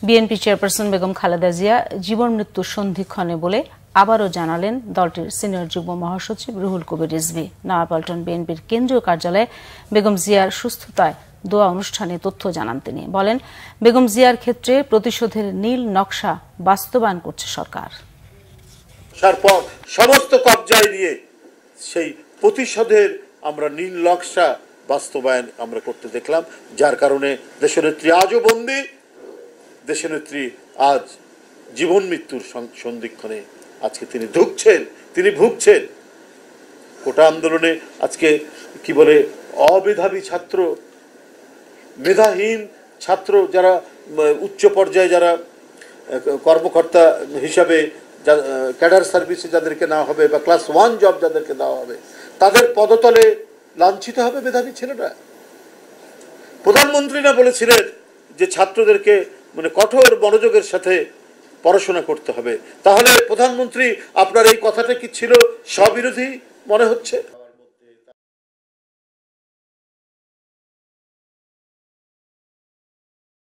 BNP chairperson Begum Khaleda Zia জীবন মৃত্যুর সন্ধিক্ষণে বলে আবারও জানালেন দলটির সিনিয়র যুগ্ম মহাসচিব রুহুল কবির রিজভী। নয়াপল্টন বিএনপির কেন্দ্রীয় কার্যালয়ে বেগম জিয়ার সুস্থতায় দোয়া অনুষ্ঠানে তথ্য জানান তিনি। বলেন, বেগম জিয়ার ক্ষেত্রে প্রতিশোধের নীল নকশা বাস্তবায়ন করছে সরকার। তারপর সমস্ত কবজায় নিয়ে সেই প্রতিশোধের আমরা নীল নকশা বাস্তবায়ন আমরা করতে দেখলাম, যার কারণে দেশনেত্রী আজও বন্দী, দেশনেত্রী আজ জীবন মৃত্যুর সন্ধিক্ষণে আজকে তিনি ভুগছেন। কোটা আন্দোলনে আজকে কি বলে অমেধাবী ছাত্র, মেধাহীন ছাত্র, যারা উচ্চ পর্যায়ে যারা কর্মকর্তা হিসাবে ক্যাডার সার্ভিসে যাদেরকে নেওয়া হবে বা ক্লাস 1 জব যাদেরকে দেওয়া হবে, তাদের পদতলে লাঞ্ছিত হবে মেধাবী ছেলেরা। প্রধানমন্ত্রী না বলেছিলেন যে ছাত্রদেরকে মানে কঠোর মনোযোগের সাথে পড়াশোনা করতে হবে, তাহলে প্রধানমন্ত্রী আপনার এই কথাটা কি ছিল স্ববিরোধী মনে হচ্ছে?